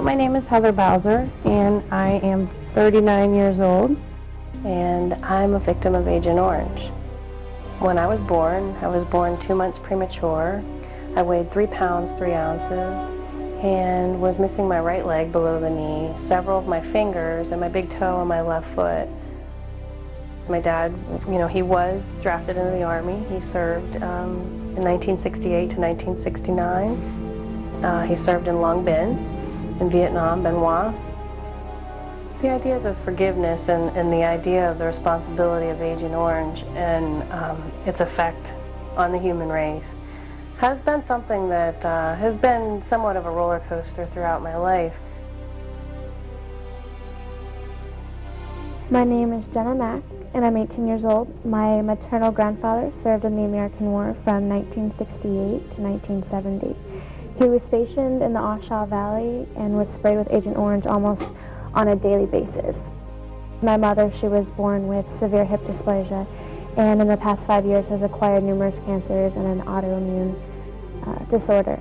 my name is Heather Bowser, and I am 39 years old, and I'm a victim of Agent Orange. When I was born 2 months premature. I weighed 3 pounds, 3 ounces, and was missing my right leg below the knee, several of my fingers, and my big toe on my left foot. My dad, he was drafted into the Army. He served in 1968 to 1969. He served in Long Binh, in Vietnam, Bien Hoa. The ideas of forgiveness and the idea of the responsibility of Agent Orange and its effect on the human race has been something that has been somewhat of a roller coaster throughout my life. My name is Jenna Mack, and I'm 18 years old. My maternal grandfather served in the American War from 1968 to 1970. He was stationed in the Oshawa Valley and was sprayed with Agent Orange almost on a daily basis. My mother, she was born with severe hip dysplasia, and in the past 5 years has acquired numerous cancers and an autoimmune disorder.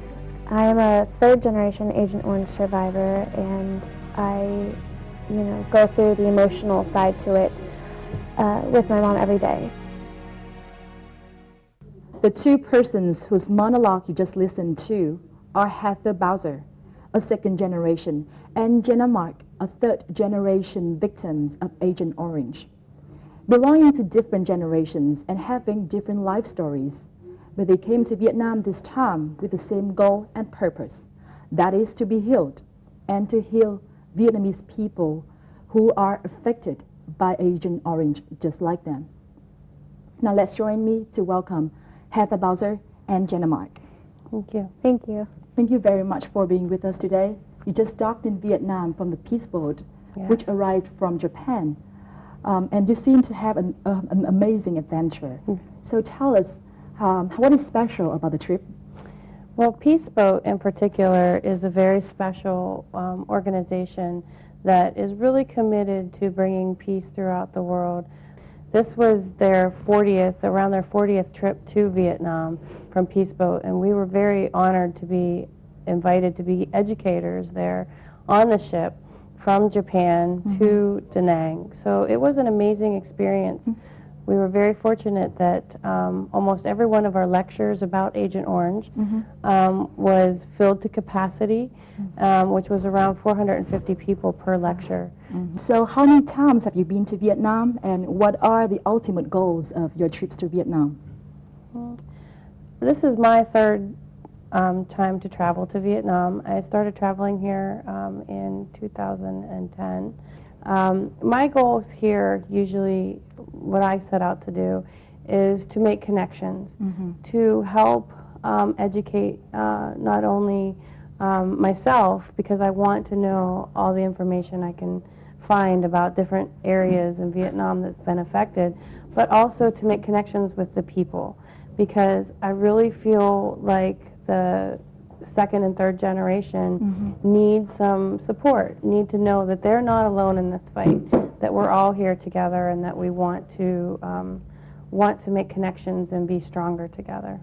I am a third-generation Agent Orange survivor, and I, go through the emotional side to it with my mom every day. The two persons whose monologue you just listened to are Heather Bowser, a second generation, and Jenna Mark, a third generation victims of Agent Orange. Belonging to different generations and having different life stories, but they came to Vietnam this time with the same goal and purpose, that is to be healed and to heal Vietnamese people who are affected by Agent Orange just like them. Now let's join me to welcome Heather Bowser and Jenna Mark. Thank you. Thank you. Thank you very much for being with us today. You just docked in Vietnam from the Peace Boat, Yes. which arrived from Japan. And you seem to have an amazing adventure. So tell us, what is special about the trip? Well, Peace Boat in particular is a very special organization that is really committed to bringing peace throughout the world. This was around their 40th trip to Vietnam from Peace Boat, and we were very honored to be invited to be educators there on the ship from Japan to Da Nang. So it was an amazing experience. We were very fortunate that almost every one of our lectures about Agent Orange was filled to capacity, which was around 450 people per lecture. So how many times have you been to Vietnam, and what are the ultimate goals of your trips to Vietnam? This is my third time to travel to Vietnam. I started traveling here in 2010. My goals here, usually what I set out to do, is to make connections, to help educate not only myself, because I want to know all the information I can find about different areas in Vietnam that's been affected, but also to make connections with the people, because I really feel like the second and third generation need some support, need to know that they're not alone in this fight, that we're all here together, and that we want to make connections and be stronger together.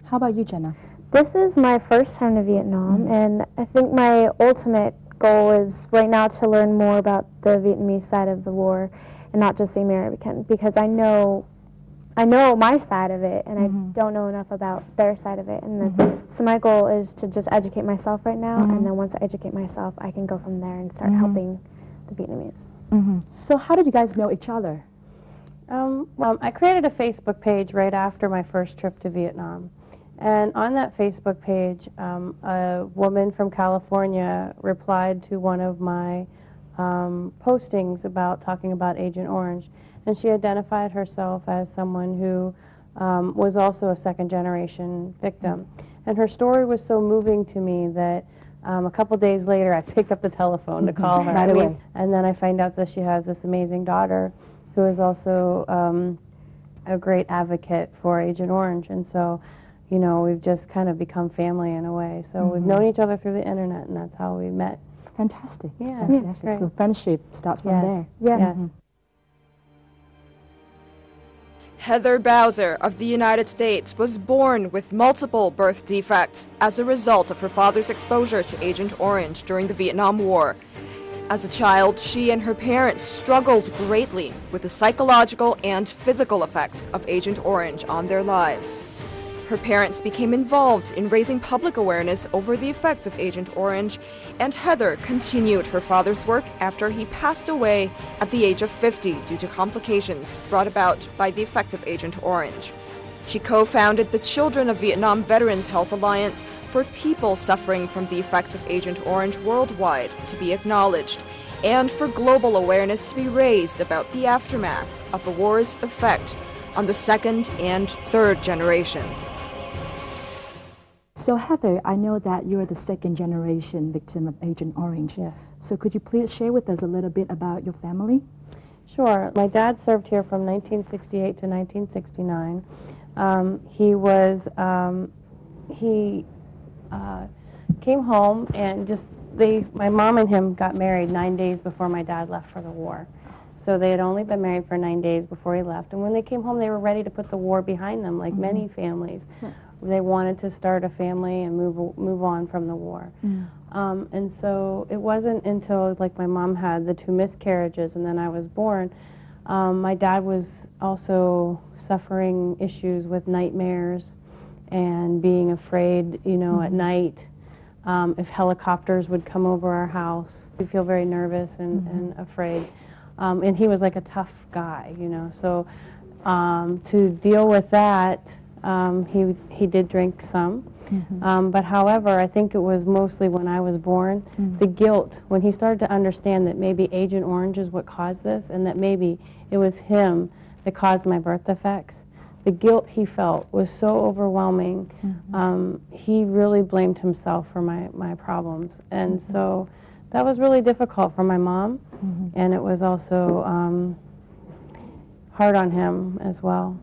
How about you, Jenna? This is my first time to Vietnam, and I think my ultimate goal is right now to learn more about the Vietnamese side of the war and not just the American, because I know my side of it, and I don't know enough about their side of it. And so my goal is to just educate myself right now, and then once I educate myself, I can go from there and start helping the Vietnamese. So how did you guys know each other? Well, I created a Facebook page right after my first trip to Vietnam. And on that Facebook page, a woman from California replied to one of my postings talking about Agent Orange. And she identified herself as someone who was also a second-generation victim. And her story was so moving to me that a couple days later I picked up the telephone to call her. Right away. And then I find out that she has this amazing daughter who is also a great advocate for Agent Orange. And so, we've just kind of become family in a way. So we've known each other through the internet, and that's how we met. Fantastic. Yeah, Fantastic. that's great. So friendship starts from there. Yes. Heather Bowser of the United States was born with multiple birth defects as a result of her father's exposure to Agent Orange during the Vietnam War. As a child, she and her parents struggled greatly with the psychological and physical effects of Agent Orange on their lives. Her parents became involved in raising public awareness over the effects of Agent Orange, and Heather continued her father's work after he passed away at the age of 50 due to complications brought about by the effect of Agent Orange. She co-founded the Children of Vietnam Veterans Health Alliance for people suffering from the effects of Agent Orange worldwide to be acknowledged, and for global awareness to be raised about the aftermath of the war's effect on the second and third generation. So Heather, I know that you're the second generation victim of Agent Orange. Yes. So could you please share with us a little bit about your family? Sure. My dad served here from 1968 to 1969. He came home and my mom and him got married 9 days before my dad left for the war. So they had only been married for 9 days before he left. And when they came home, they were ready to put the war behind them, like many families. They wanted to start a family and move on from the war. And so it wasn't until my mom had the 2 miscarriages and then I was born, my dad was also suffering issues with nightmares and being afraid, at night if helicopters would come over our house. We'd feel very nervous and afraid. And he was like a tough guy, So to deal with that, he did drink some. But however, I think it was mostly when I was born, the guilt, when he started to understand that maybe Agent Orange is what caused this and that maybe it was him that caused my birth defects. The guilt he felt was so overwhelming. He really blamed himself for my problems. And so that was really difficult for my mom, and it was also hard on him as well.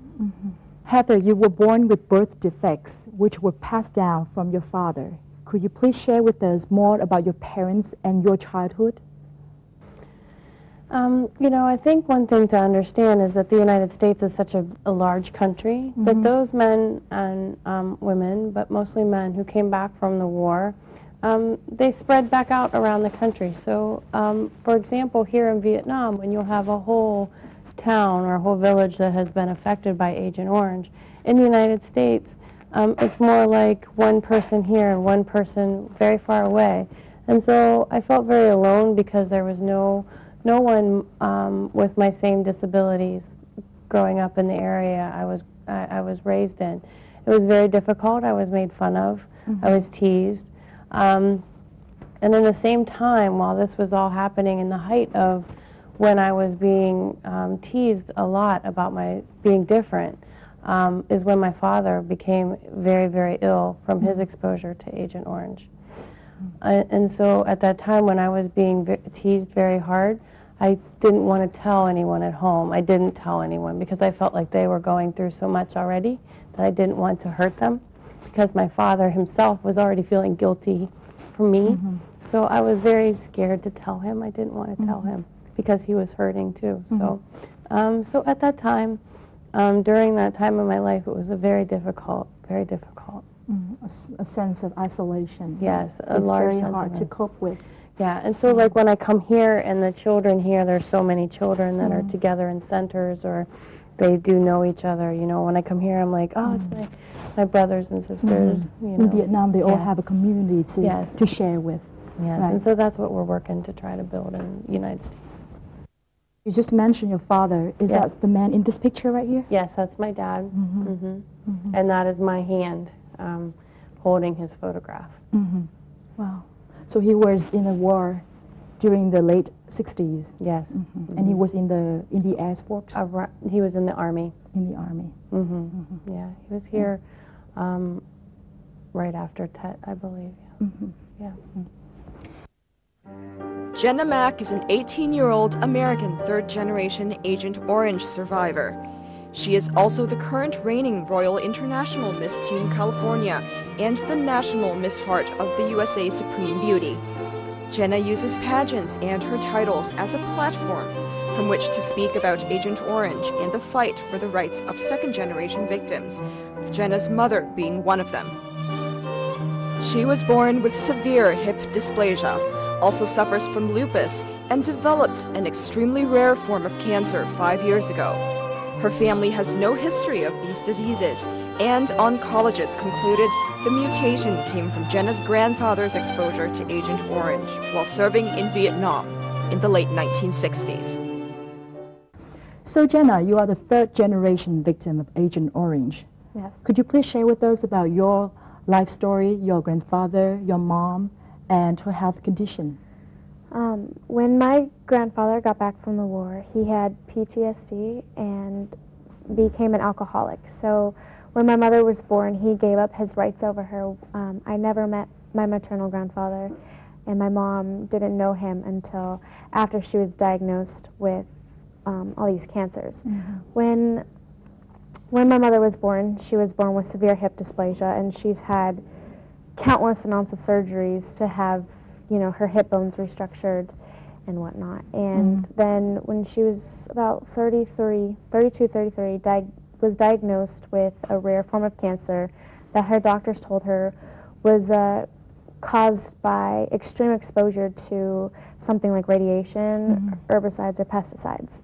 Heather, you were born with birth defects, which were passed down from your father. Could you please share with us more about your parents and your childhood? I think one thing to understand is that the United States is such a large country that those men and women, but mostly men who came back from the war, they spread back out around the country. So, for example, here in Vietnam, when you'll have a whole town or a whole village that has been affected by Agent Orange, in the United States, it's more like one person here and one person very far away. And so I felt very alone because there was no one with my same disabilities growing up in the area I was raised in. It was very difficult. I was made fun of. I was teased. And in the same time, while this was all happening in the height of when I was being teased a lot about my being different, is when my father became very, very ill from his exposure to Agent Orange. And so at that time when I was being teased very hard, I didn't want to tell anyone at home. I didn't tell anyone because I felt like they were going through so much already that I didn't want to hurt them, because my father himself was already feeling guilty for me. So I was very scared to tell him. I didn't want to tell him because he was hurting too. So at that time, during that time of my life, it was a very difficult. A sense of isolation. Yes, it's very hard to cope with. Yeah, and so like when I come here and the children here, there's so many children that are together in centers, or they do know each other. When I come here, I'm like, oh, it's my brothers and sisters. In Vietnam, they all have a community to share with. Yes, and so that's what we're working to try to build in the United States. You just mentioned your father. Is that the man in this picture right here? Yes, that's my dad. And that is my hand holding his photograph. Wow. So he was in the war during the late 60s. Yes. And he was in the Air Force? He was in the Army. In the Army. Yeah, he was here right after Tet, I believe. Yeah. Jenna Mack is an 18-year-old American third-generation Agent Orange survivor. She is also the current reigning Royal International Miss Teen California and the National Miss Heart of the USA Supreme Beauty. Jenna uses pageants and her titles as a platform from which to speak about Agent Orange and the fight for the rights of second-generation victims, with Jenna's mother being one of them. She was born with severe hip dysplasia, also suffers from lupus, and developed an extremely rare form of cancer 5 years ago. Her family has no history of these diseases, and oncologists concluded the mutation came from Jenna's grandfather's exposure to Agent Orange while serving in Vietnam in the late 1960s. So Jenna, you are the third generation victim of Agent Orange. Yes. Could you please share with us about your life story, your grandfather, your mom, and her health condition? When my grandfather got back from the war, he had PTSD and became an alcoholic. So when my mother was born, he gave up his rights over her. I never met my maternal grandfather, and my mom didn't know him until after she was diagnosed with all these cancers. When my mother was born, she was born with severe hip dysplasia, and she's had countless amounts of surgeries to have, you know, her hip bones restructured and whatnot. And then when she was about 33, was diagnosed with a rare form of cancer that her doctors told her was caused by extreme exposure to something like radiation, herbicides, or pesticides.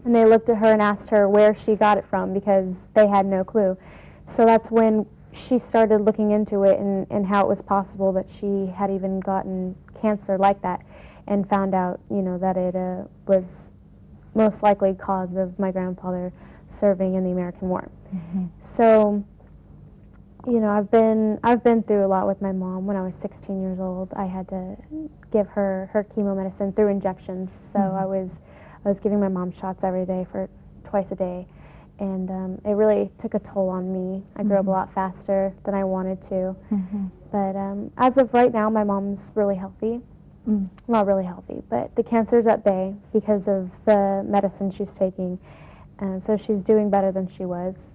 And they looked at her and asked her where she got it from because they had no clue. So that's when she started looking into it and how it was possible that she had even gotten cancer like that, and found out, you know, that it was most likely cause of my grandfather serving in the American War. So, you know, I've been through a lot with my mom. When I was 16 years old, I had to give her chemo medicine through injections. So I was giving my mom shots every day for twice a day. And it really took a toll on me. I grew up a lot faster than I wanted to. But as of right now, my mom's really healthy. Not really healthy, but the cancer's at bay because of the medicine she's taking. So she's doing better than she was.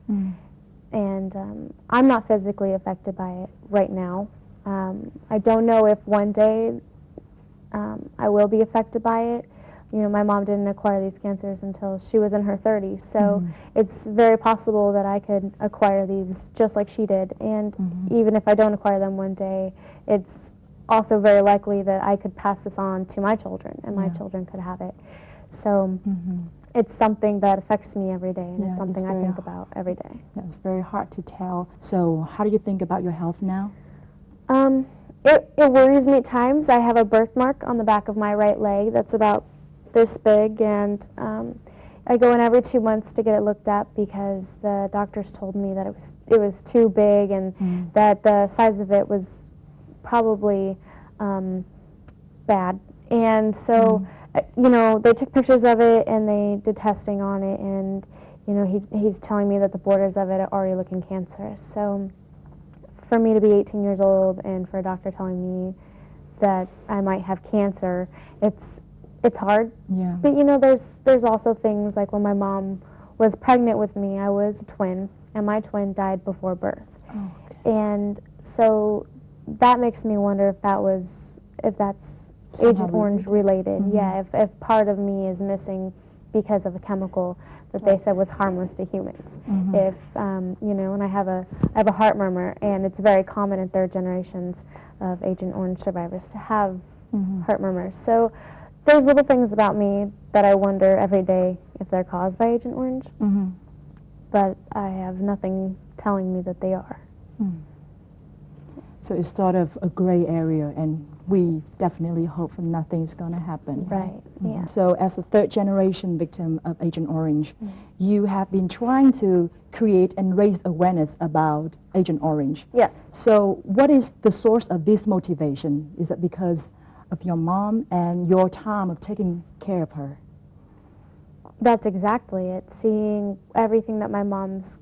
And I'm not physically affected by it right now. I don't know if one day I will be affected by it. You know, my mom didn't acquire these cancers until she was in her 30s, so it's very possible that I could acquire these just like she did. And even if I don't acquire them one day, it's also very likely that I could pass this on to my children, and my children could have it. So it's something that affects me every day, and it's something I think about every day. It's very hard to tell. So how do you think about your health now? It worries me at times. I have a birthmark on the back of my right leg that's about this big, and I go in every 2 months to get it looked at because the doctors told me that it was too big, and that the size of it was probably bad. And so you know, they took pictures of it and they did testing on it, and you know, he's telling me that the borders of it are already looking cancerous. So for me to be 18 years old and for a doctor telling me that I might have cancer, it's hard. But you know, there's also things like when my mom was pregnant with me, I was a twin, and my twin died before birth. And so that makes me wonder if that's Agent Orange related. If part of me is missing because of a chemical that they said was harmless to humans. If you know, and I have a heart murmur, and it's very common in third generations of Agent Orange survivors to have heart murmurs. So there's little things about me that I wonder every day if they're caused by Agent Orange, but I have nothing telling me that they are. So it's sort of a gray area, and we definitely hope that nothing's going to happen. Right, yeah. So as a third generation victim of Agent Orange, you have been trying to create and raise awareness about Agent Orange. Yes. So what is the source of this motivation? Is it because of your mom and your time of taking care of her? That's exactly it. Seeing everything that my mom's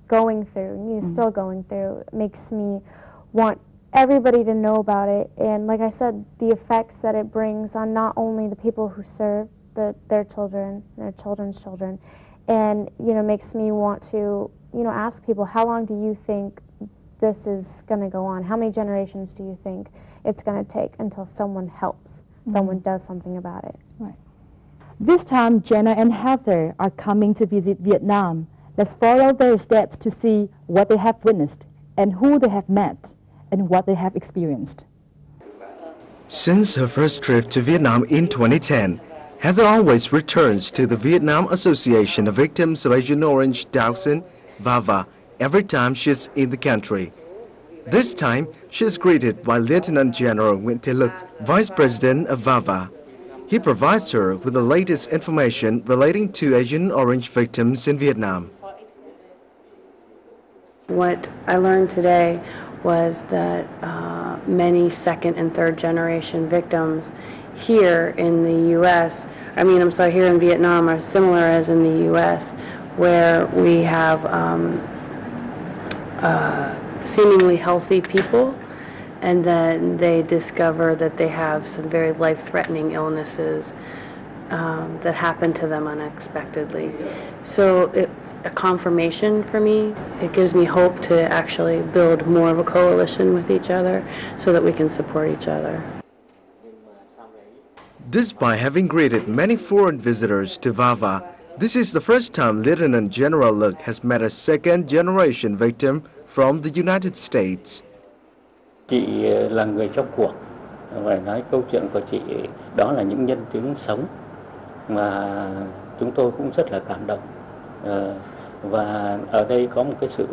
going through, still going through, makes me want everybody to know about it. And like I said, the effects that it brings on not only the people who serve their children, their children's children, and makes me want to ask people, how long do you think this is going to go on? How many generations do you think it's going to take until someone helps, someone does something about it? Right. This time, Jenna and Heather are coming to visit Vietnam. Let's follow their steps to see what they have witnessed and who they have met and what they have experienced. Since her first trip to Vietnam in 2010, Heather always returns to the Vietnam Association of Victims of Agent Orange Dioxin, VAVA, every time she's in the country. This time, she is greeted by Lieutenant General Nguyễn Thế Lực, Vice President of VAVA. He provides her with the latest information relating to Agent Orange victims in Vietnam. What I learned today was that many second and third generation victims here in the U.S., here in Vietnam, are similar as in the U.S., where we have seemingly healthy people, and then they discover that they have some very life-threatening illnesses that happen to them unexpectedly. So it's a confirmation for me. It gives me hope to actually build more of a coalition with each other so that we can support each other. Despite having greeted many foreign visitors to VAVA, this is the first time Lieutenant General Lực has met a second-generation victim from the United States. Chị là người trong cuộc, phải nói câu chuyện của chị đó là những nhân chứng sống mà chúng tôi cũng rất là cảm động, và ở đây có một cái sự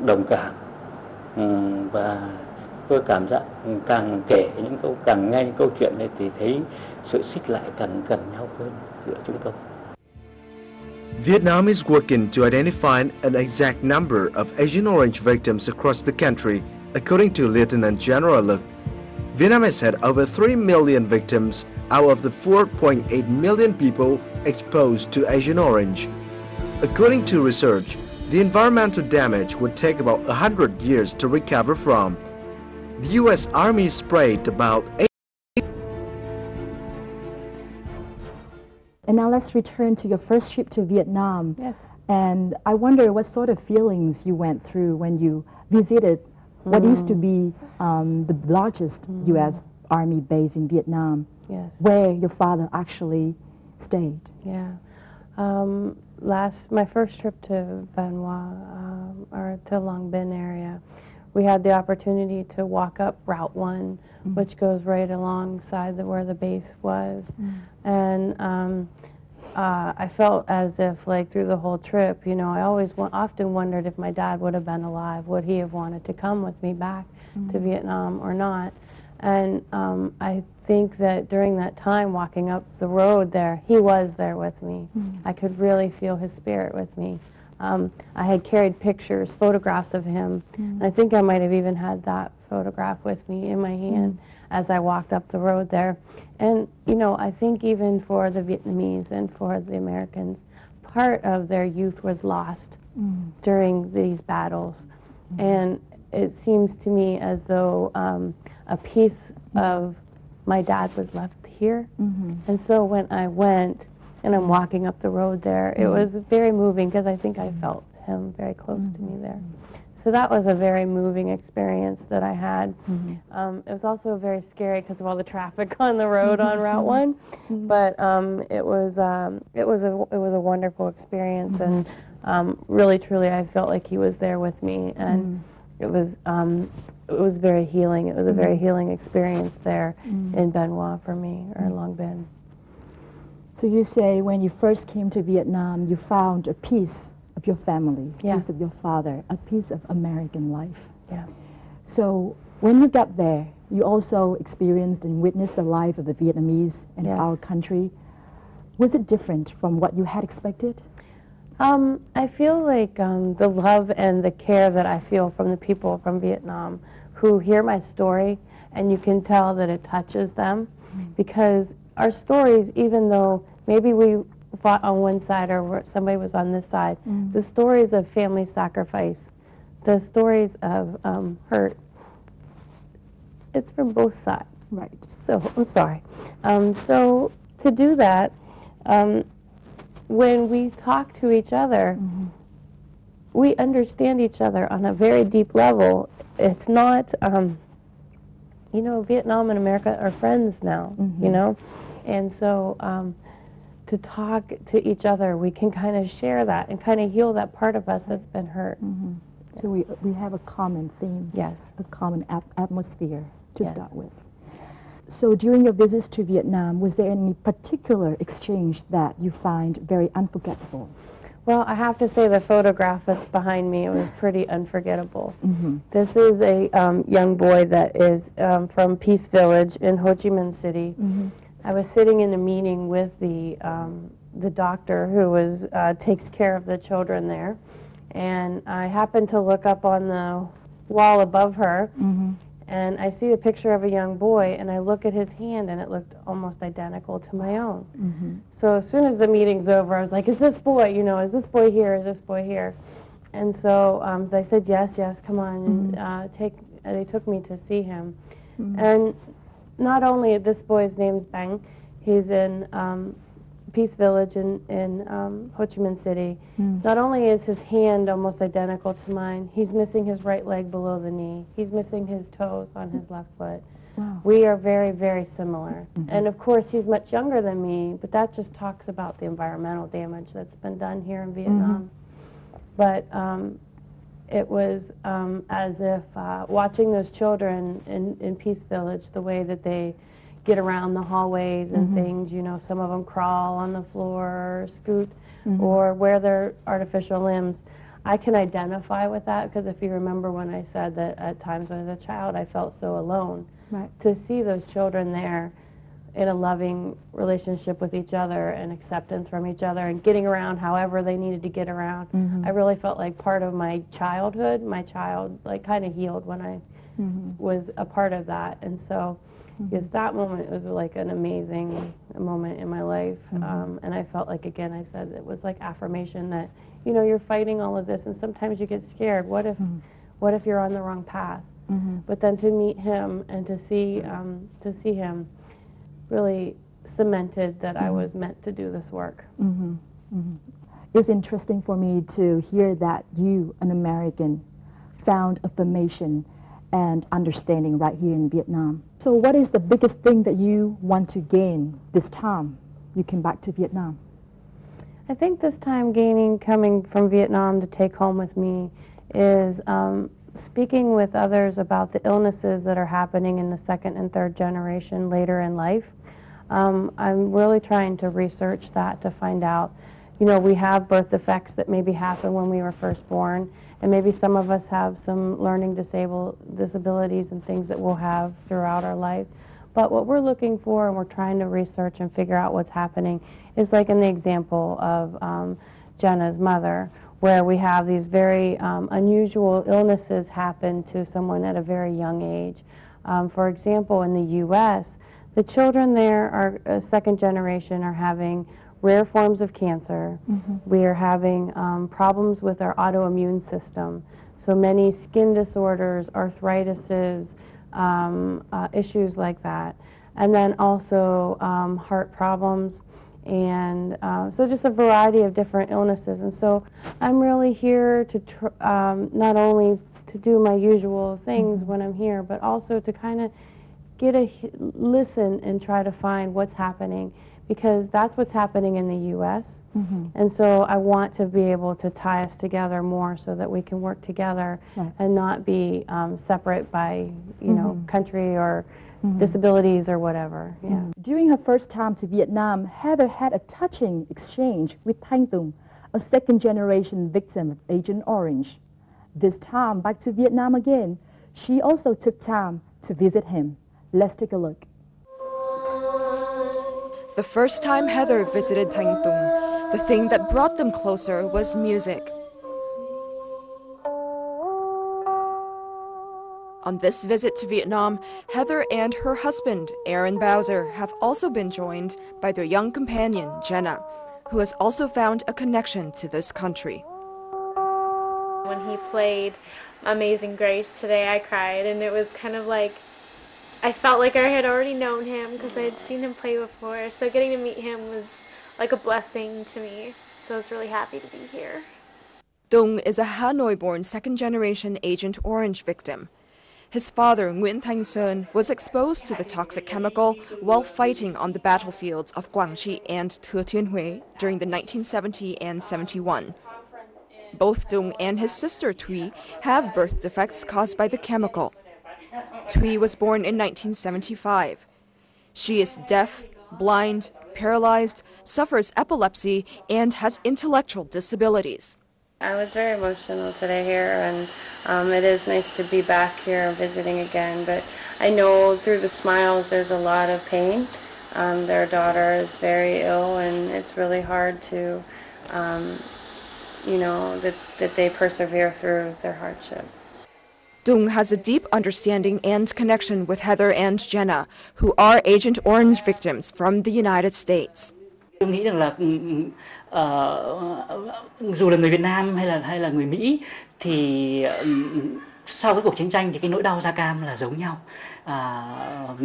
đồng cảm, và tôi cảm giác càng kể càng nghe những câu chuyện này thì thấy sự xích lại càng gần nhau hơn giữa chúng tôi. Vietnam is working to identify an exact number of Agent Orange victims across the country, according to Lieutenant General Lực. Vietnam has had over 3 million victims out of the 4.8 million people exposed to Agent Orange. According to research, the environmental damage would take about 100 years to recover from. The U.S. Army sprayed about 8. And now let's return to your first trip to Vietnam. Yes. And I wonder what sort of feelings you went through when you visited what used to be the largest U.S. Army base in Vietnam, Yes. where your father actually stayed. Yeah. My first trip to Van Hoa, or to Long Binh area, we had the opportunity to walk up Route 1, which goes right alongside where the base was. And I felt as if, like, through the whole trip, you know, I often wondered if my dad would have been alive, would he have wanted to come with me back to Vietnam or not. And I think that during that time, walking up the road there, he was there with me. I could really feel his spirit with me. I had carried pictures, photographs of him, and I think I might have even had that photograph with me in my hand as I walked up the road there. And, you know, I think even for the Vietnamese and for the Americans, part of their youth was lost during these battles. And it seems to me as though a piece of my dad was left here. And so when I went, and I'm walking up the road there, it was very moving because I think I felt him very close to me there. So that was a very moving experience that I had. It was also very scary because of all the traffic on the road on Route 1. But it was a wonderful experience, and really truly I felt like he was there with me, and it was very healing. It was a very healing experience there in Bien Hoa for me, or Long Binh. So you say when you first came to Vietnam, you found a piece of your family, a piece of your father, a piece of American life. Yeah. So when you got there, you also experienced and witnessed the life of the Vietnamese in our country. Was it different from what you had expected? I feel like the love and the care that I feel from the people from Vietnam who hear my story, and you can tell that it touches them, because our stories, even though maybe we fought on one side or somebody was on this side, the stories of family sacrifice, the stories of hurt, it's from both sides. Right. So, I'm sorry. So to do that, when we talk to each other, we understand each other on a very deep level. It's not, you know, Vietnam and America are friends now, you know? And so to talk to each other, we can kind of share that and kind of heal that part of us that's been hurt. Mm-hmm. So we have a common theme, Yes. a common atmosphere to Yes. start with. So during your visits to Vietnam, was there any particular exchange that you find very unforgettable? Well, I have to say the photograph that's behind me, it was pretty unforgettable. Mm-hmm. This is a young boy that is from Peace Village in Ho Chi Minh City. Mm-hmm. I was sitting in a meeting with the doctor who takes care of the children there, and I happened to look up on the wall above her, Mm-hmm. and I see a picture of a young boy, and I look at his hand, and it looked almost identical to my own. Mm-hmm. So as soon as the meeting's over, I was like, is this boy, is this boy here, is this boy here? And so they said, yes, come on, and they took me to see him. Mm-hmm. And not only, this boy's name's Bang, he's in Peace Village in Ho Chi Minh City. Not only is his hand almost identical to mine, he's missing his right leg below the knee. He's missing his toes on his left foot. Wow. We are very, very similar. And of course, he's much younger than me, but that just talks about the environmental damage that's been done here in Vietnam. But it was as if watching those children in Peace Village, the way that they get around the hallways and things, some of them crawl on the floor or scoot or wear their artificial limbs. I can identify with that because if you remember when I said that at times when I was a child I felt so alone. Right. To see those children there in a loving relationship with each other and acceptance from each other and getting around however they needed to get around, I really felt like part of my childhood, my child like kind of healed when I was a part of that. And so yes, that moment was like an amazing moment in my life. And I felt like, again, I said it was like affirmation that, you're fighting all of this and sometimes you get scared. What if you're on the wrong path? But then to meet him and to see him really cemented that I was meant to do this work. It's interesting for me to hear that you, an American, found affirmation and understanding right here in Vietnam. So what is the biggest thing that you want to gain this time you came back to Vietnam? I think this time coming from Vietnam to take home with me is speaking with others about the illnesses that are happening in the second and third generation later in life. I'm really trying to research that to find out, we have birth defects that maybe happen when we were first born, and maybe some of us have some learning disabilities and things that we'll have throughout our life. But what we're looking for and we're trying to research and figure out what's happening is like in the example of Jenna's mother, where we have these very unusual illnesses happen to someone at a very young age. For example, in the U.S., the children there are second generation are having rare forms of cancer. We are having problems with our autoimmune system. So many skin disorders, arthritises, issues like that. And then also heart problems. And so just a variety of different illnesses. And so I'm really here to not only to do my usual things when I'm here, but also to kind of listen and try to find what's happening, because that's what's happening in the U.S. And so I want to be able to tie us together more so that we can work together and not be separate by, country or disabilities or whatever. Yeah. During her first time to Vietnam, Heather had a touching exchange with Thanh Tùng, a second-generation victim of Agent Orange. This time back to Vietnam again, she also took time to visit him. Let's take a look. The first time Heather visited Thanh Tùng, the thing that brought them closer was music. On this visit to Vietnam, Heather and her husband, Aaron Bowser, have also been joined by their young companion, Jenna, who has also found a connection to this country. When he played Amazing Grace today, I cried, and it was kind of like, I felt like I had already known him because I had seen him play before, so getting to meet him was like a blessing to me, so I was really happy to be here. Dung is a Hanoi-born second-generation Agent Orange victim. His father, Nguyễn Thanh Sơn, was exposed to the toxic chemical while fighting on the battlefields of Guangxi and Thừa Thiên Huế during the 1970 and 71. Both Dung and his sister Thuy have birth defects caused by the chemical. Thuy was born in 1975. She is deaf, blind, paralyzed, suffers epilepsy, and has intellectual disabilities. I was very emotional today here, and it is nice to be back here visiting again, but I know through the smiles there's a lot of pain. Their daughter is very ill, and it's really hard to, that they persevere through their hardship. Dung has a deep understanding and connection with Heather and Jenna, who are Agent Orange victims from the United States. Tôi nghĩ rằng là dù là người Việt Nam hay là người Mỹ thì sau cái cuộc chiến tranh thì cái nỗi đau da cam là giống nhau.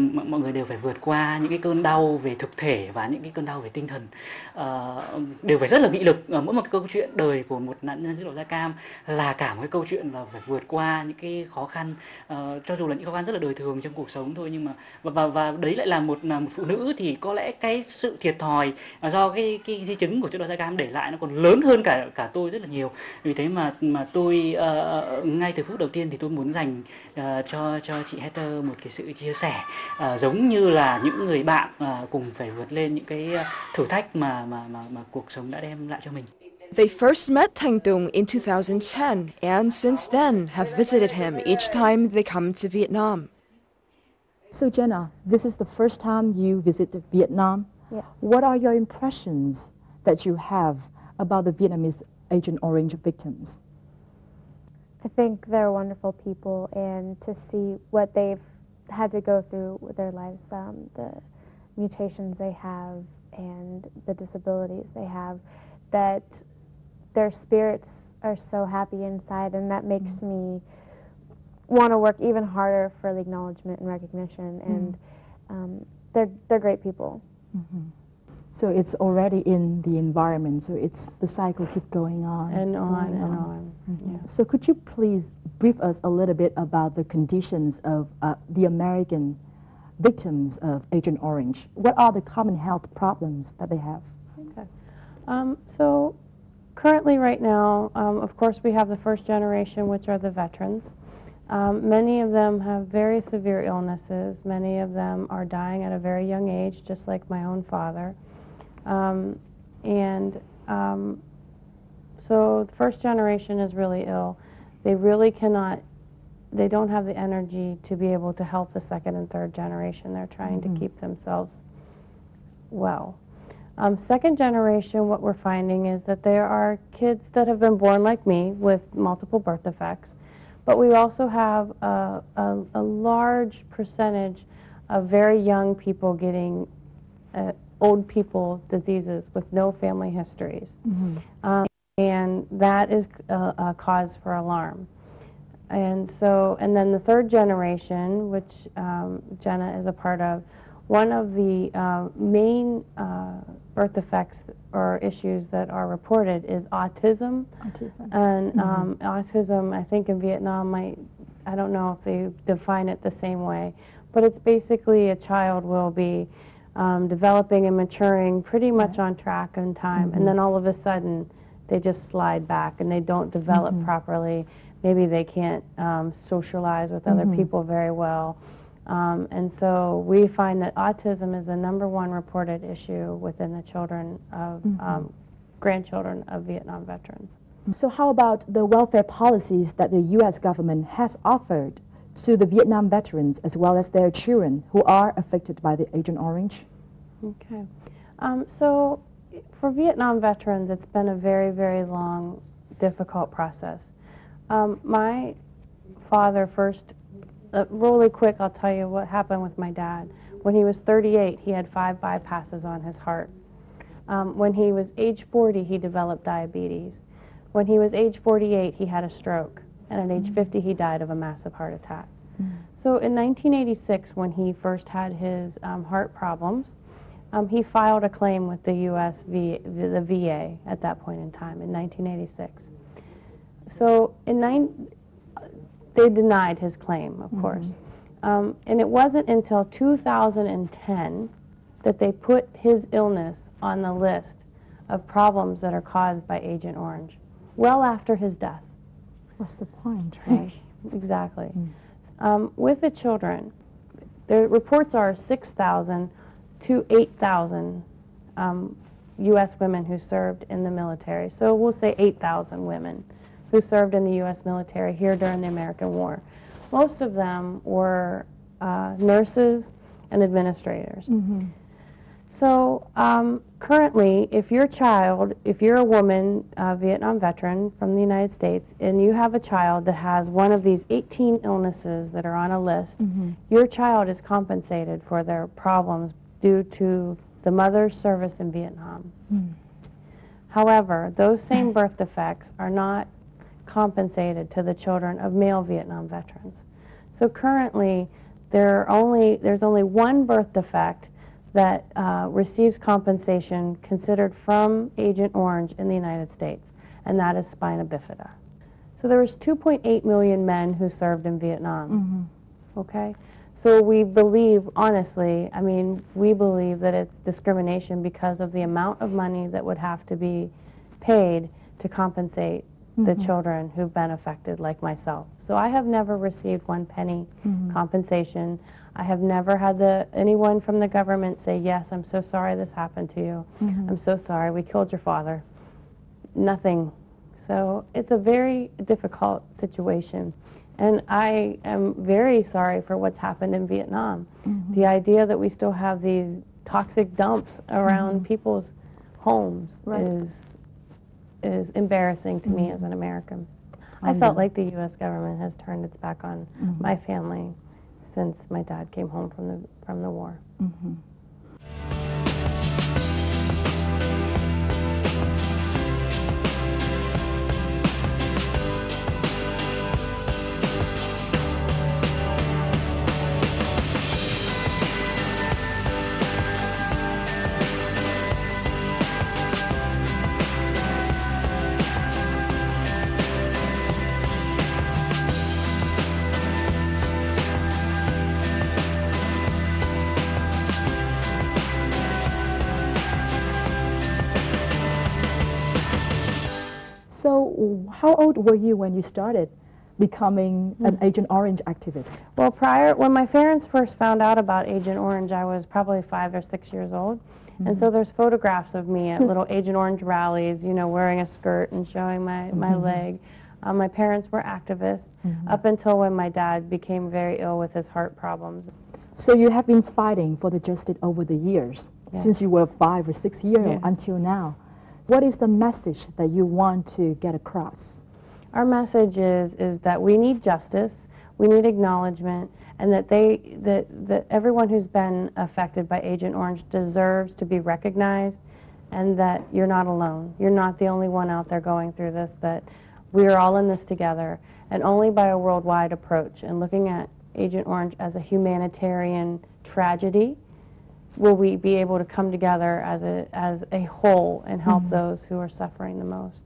Mọi người đều phải vượt qua những cái cơn đau về thực thể và những cái cơn đau về tinh thần, đều phải rất là nghị lực. Mỗi một cái câu chuyện đời của một nạn nhân chất độc da cam là cả một cái câu chuyện là phải vượt qua những cái khó khăn, cho dù là những khó khăn rất là đời thường trong cuộc sống thôi, nhưng mà và đấy lại là một phụ nữ thì có lẽ cái sự thiệt thòi do cái di chứng của chất độc da cam để lại nó còn lớn hơn cả tôi rất là nhiều. Vì thế mà tôi ngay từ phút đầu tiên thì tôi muốn dành cho chị Heather một cái sự chia sẻ, giống như là những người bạn cùng phải vượt lên những cái thử thách mà cuộc sống đã đem lại cho mình. They first met Thanh Dung in 2010 and since then have visited him each time they come to Vietnam. So Jenna, this is the first time you visited Vietnam. Yes. What are your impressions that you have about the Vietnamese Agent Orange victims? I think they're wonderful people, and to see what they've had to go through with their lives, the mutations they have and the disabilities they have, that their spirits are so happy inside, and that makes me want to work even harder for the acknowledgement and recognition, and they're great people. Mm-hmm. So it's already in the environment, so it's the cycle keep going on. And on and on. Mm-hmm. Yeah. So could you please brief us a little bit about the conditions of the American victims of Agent Orange? What are the common health problems that they have? Okay. So currently right now, of course, we have the first generation, which are the veterans. Many of them have very severe illnesses. Many of them are dying at a very young age, just like my own father. So the first generation is really ill. They really cannot, they don't have the energy to be able to help the second and third generation. They're trying to keep themselves well. Second generation, what we're finding is that there are kids that have been born like me with multiple birth defects, but we also have a large percentage of very young people getting old people diseases with no family histories. And that is a cause for alarm. And then the third generation, which Jenna is a part of, one of the main birth defects or issues that are reported is autism. And autism, I think in Vietnam, I don't know if they define it the same way, but it's basically a child will be developing and maturing pretty much on track in time, and then all of a sudden they just slide back and they don't develop properly. Maybe they can't socialize with other people very well. And so we find that autism is the #1 reported issue within the children of grandchildren of Vietnam veterans. So how about the welfare policies that the U.S. government has offered to the Vietnam veterans as well as their children who are affected by the Agent Orange? Okay. So for Vietnam veterans, it's been a very, very long, difficult process. My father first, really quick, I'll tell you what happened with my dad. When he was 38, he had 5 bypasses on his heart. When he was age 40, he developed diabetes. When he was age 48, he had a stroke. And at age 50, he died of a massive heart attack. So in 1986, when he first had his heart problems, he filed a claim with the the VA at that point in time, in 1986. So they denied his claim, of course. And it wasn't until 2010 that they put his illness on the list of problems that are caused by Agent Orange, well after his death. What's the point, right? Exactly. With the children, the reports are 6,000 to 8,000 U.S. women who served in the military. So we'll say 8,000 women who served in the U.S. military here during the American War. Most of them were nurses and administrators. So currently, if you're a woman, Vietnam veteran from the United States, and you have a child that has one of these 18 illnesses that are on a list, your child is compensated for their problems due to the mother's service in Vietnam. However, those same birth defects are not compensated to the children of male Vietnam veterans. So currently, there's only one birth defect that receives compensation considered from Agent Orange in the United States, and that is spina bifida. So there was 2.8 million men who served in Vietnam. Okay? So we believe, honestly, we believe that it's discrimination because of the amount of money that would have to be paid to compensate the children who've been affected, like myself. So I have never received 1 penny compensation. I have never had anyone from the government say, yes, I'm so sorry this happened to you. I'm so sorry, we killed your father. Nothing. So it's a very difficult situation. And I am very sorry for what's happened in Vietnam. The idea that we still have these toxic dumps around people's homes is embarrassing to me as an American. I felt like the U.S. government has turned its back on my family since my dad came home from the war. So how old were you when you started becoming an Agent Orange activist? Well, when my parents first found out about Agent Orange, I was probably 5 or 6 years old. And so there's photographs of me at little Agent Orange rallies, wearing a skirt and showing my leg. My parents were activists up until when my dad became very ill with his heart problems. So you have been fighting for the justice over the years, since you were 5 or 6 years old until now. What is the message that you want to get across? Our message is that we need justice, we need acknowledgement, and that everyone who's been affected by Agent Orange deserves to be recognized, and that you're not alone. You're not the only one out there going through this, that we're all in this together, and only by a worldwide approach and looking at Agent Orange as a humanitarian tragedy will we be able to come together as a whole and help those who are suffering the most.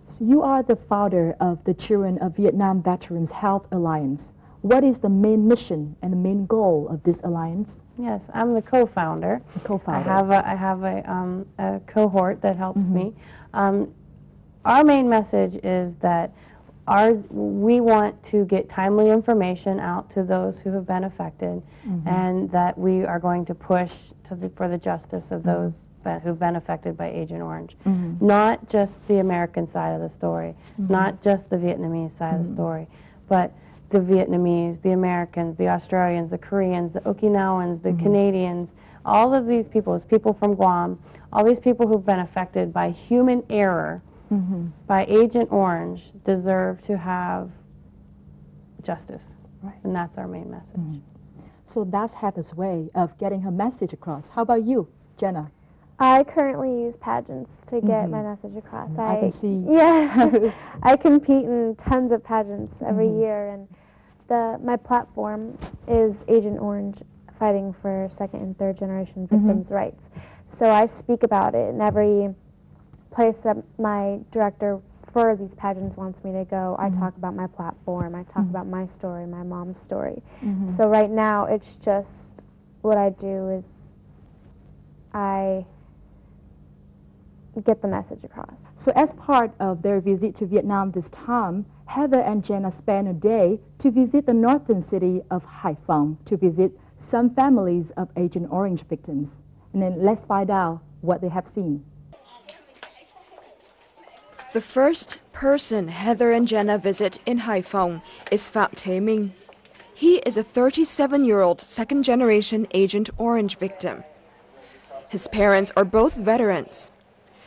So you are the founder of the Children of Vietnam Veterans Health Alliance. What is the main mission and the main goal of this alliance? Yes, I'm the co-founder. I have a cohort that helps me. Our main message is that we want to get timely information out to those who have been affected, and that we are going to push for the justice of those who've been affected by Agent Orange. Not just the American side of the story, not just the Vietnamese side of the story, but the Vietnamese, the Americans, the Australians, the Koreans, the Okinawans, the Canadians, all of these people from Guam, all these people who've been affected by human error by Agent Orange deserve to have justice. And that's our main message. So that's Heather's way of getting her message across. How about you, Jenna? I currently use pageants to get my message across. I can see. Yeah, I compete in tons of pageants every year, and my platform is Agent Orange, fighting for second and third generation victims' rights. So I speak about it in every place that my director fur these pageants wants me to go, I talk about my platform, I talk about my story, my mom's story. So right now, it's just what I do is I get the message across. So as part of their visit to Vietnam this time, Heather and Jenna spent a day to visit the northern city of Haiphong to visit some families of Agent Orange victims. And then let's find out what they have seen. The first person Heather and Jenna visit in Haiphong is Phạm Thế Minh. He is a 37-year-old second-generation Agent Orange victim. His parents are both veterans.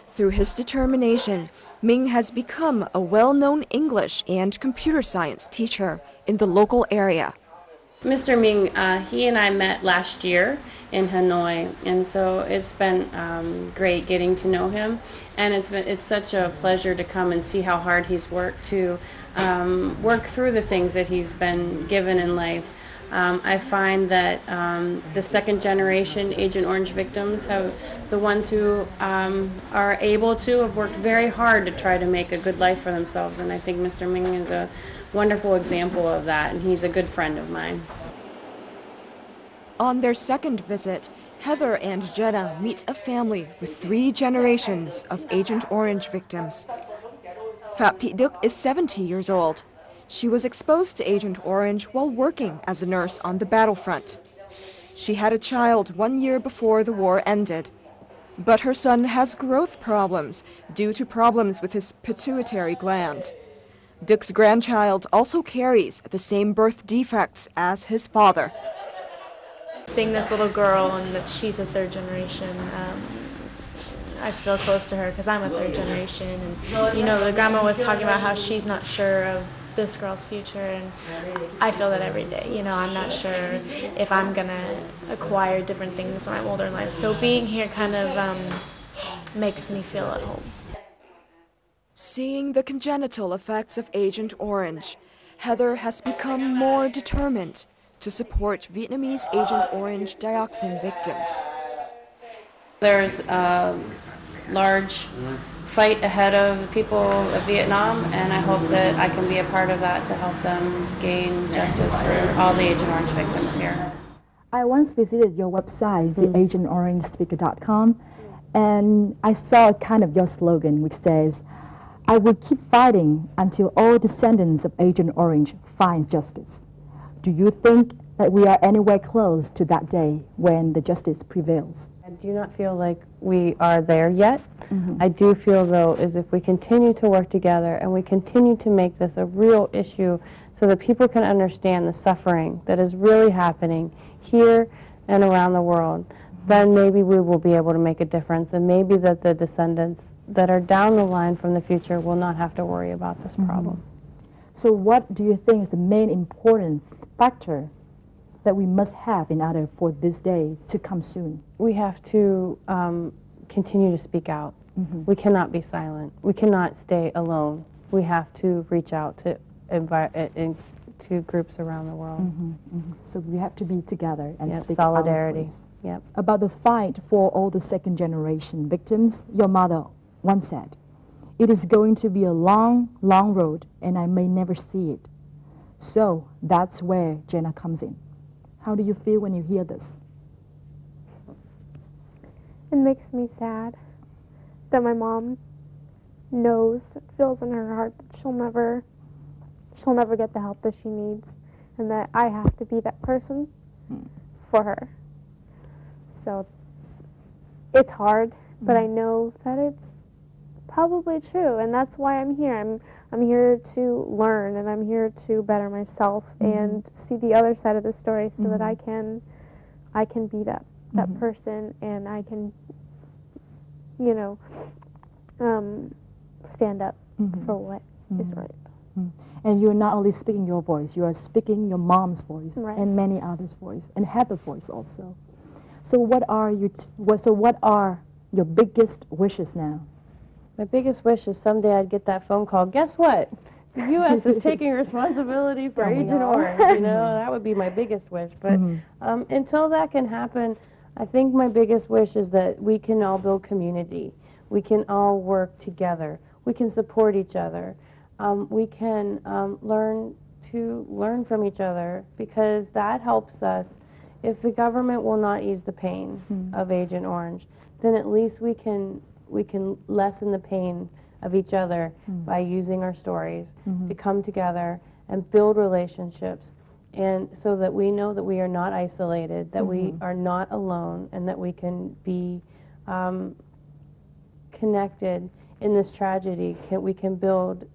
Through his determination, Minh has become a well-known English and computer science teacher in the local area. Mr. Minh, he and I met last year in Hanoi, and so it's been great getting to know him, and it's such a pleasure to come and see how hard he's worked to work through the things that he's been given in life. I find that the second generation Agent Orange victims, have the ones who are able to, have worked very hard to try to make a good life for themselves, and I think Mr. Minh is a wonderful example of that, and he's a good friend of mine. On their second visit, Heather and Jenna meet a family with 3 generations of Agent Orange victims. Phạm Thị Đức is 70 years old. She was exposed to Agent Orange while working as a nurse on the battlefront. She had a child 1 year before the war ended. But her son has growth problems due to problems with his pituitary gland. Đức grandchild also carries the same birth defects as his father. Seeing this little girl and that she's a third generation, I feel close to her because I'm a third generation. And, you know, the grandma was talking about how she's not sure of this girl's future, and I feel that every day. You know, I'm not sure if I'm going to acquire different things when I'm older in life. So being here kind of makes me feel at home. Seeing the congenital effects of Agent Orange, Heather has become more determined to support Vietnamese Agent Orange dioxin victims. There's a large fight ahead of the people of Vietnam, and I hope that I can be a part of that to help them gain justice for all the Agent Orange victims here. I once visited your website, theagentOrangeSpeaker.com, and I saw kind of your slogan which says, "I will keep fighting until all descendants of Agent Orange find justice." Do you think that we are anywhere close to that day when the justice prevails? I do not feel like we are there yet. I do feel, though, is if we continue to work together and we continue to make this a real issue so that people can understand the suffering that is really happening here and around the world, then maybe we will be able to make a difference, and maybe that the descendants that are down the line from the future will not have to worry about this problem. So what do you think is the main important factor that we must have in order for this day to come soon? We have to continue to speak out. We cannot be silent. We cannot stay alone. We have to reach out to groups around the world. So we have to be together and speak solidarity. Our voice. Yep. About the fight for all the second generation victims, your mother once said, "It is going to be a long, long road, and I may never see it." So that's where Jenna comes in. How do you feel when you hear this? It makes me sad that my mom knows, it feels in her heart that she'll never get the help that she needs, and that I have to be that person for her. So it's hard, but I know that it's probably true, and that's why I'm here. I'm here to learn, and I'm here to better myself and see the other side of the story, so that I can be that person, and I can, you know, stand up for what is right. And you're not only speaking your voice, you are speaking your mom's voice, Right. and many others' voice, and Heather's voice also. So what are your biggest wishes now? My biggest wish is someday I'd get that phone call. Guess what? The U.S. is taking responsibility for Agent Orange. You know, that would be my biggest wish. But until that can happen, I think my biggest wish is that we can all build community. We can all work together. we can support each other. We can learn from each other, because that helps us. If the government will not ease the pain of Agent Orange, then at least we can lessen the pain of each other by using our stories to come together and build relationships, and so that we know that we are not isolated, that we are not alone, and that we can be connected in this tragedy. We can build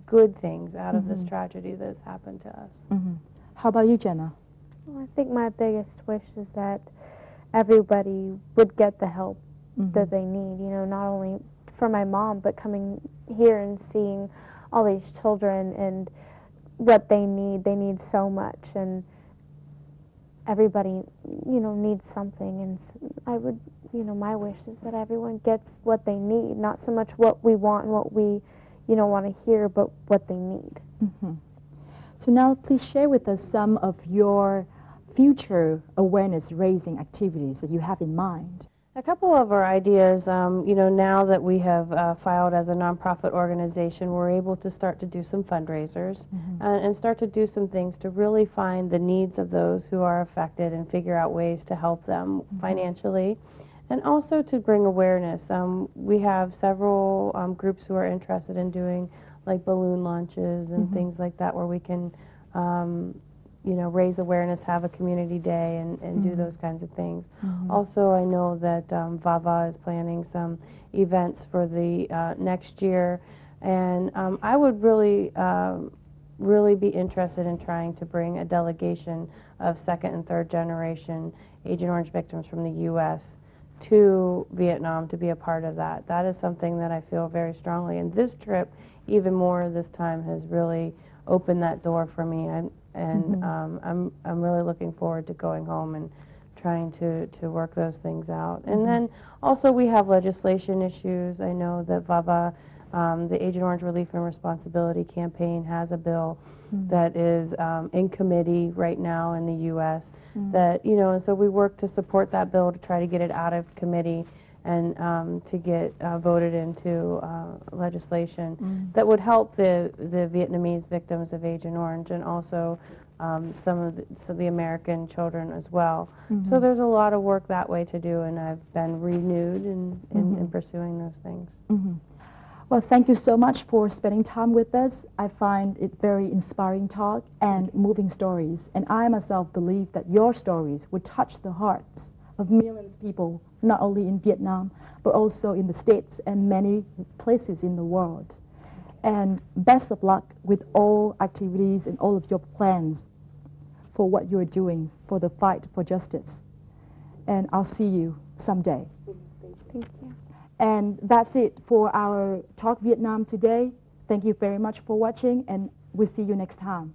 good things out of this tragedy that has happened to us. How about you, Jenna? Well, I think my biggest wish is that everybody would get the help that they need, you know, not only for my mom, but coming here and seeing all these children and what they need. They need so much, and everybody, you know, needs something. And I would, you know, my wish is that everyone gets what they need, not so much what we want and what we, you know, want to hear, but what they need. So now please share with us some of your future awareness-raising activities that you have in mind. A couple of our ideas, you know, now that we have filed as a nonprofit organization, we're able to start to do some fundraisers and start to do some things to really find the needs of those who are affected and figure out ways to help them financially, and also to bring awareness. We have several groups who are interested in doing like balloon launches and things like that, where we can you know, raise awareness, have a community day, and do those kinds of things. Also, I know that VAVA is planning some events for the next year, and I would really be interested in trying to bring a delegation of second and third generation Agent Orange victims from the U.S. to Vietnam to be a part of that. That is something that I feel very strongly, and this trip, even more this time, has really opened that door for me. I'm really looking forward to going home and trying to work those things out. And then also we have legislation issues. I know that VAVA, the Agent Orange Relief and Responsibility Campaign, has a bill that is in committee right now in the U.S. that, you know, and so we work to support that bill to try to get it out of committee and to get voted into legislation that would help the Vietnamese victims of Agent Orange, and also some of the American children as well. So there's a lot of work that way to do, and I've been renewed in pursuing those things. Well, thank you so much for spending time with us. I find it very inspiring talk and moving stories, and I myself believe that your stories would touch the hearts of millions of people, not only in Vietnam, but also in the States and many places in the world. And best of luck with all activities and all of your plans for what you're doing for the fight for justice. And I'll see you someday. Thank you. And that's it for our Talk Vietnam today. Thank you very much for watching, and we'll see you next time.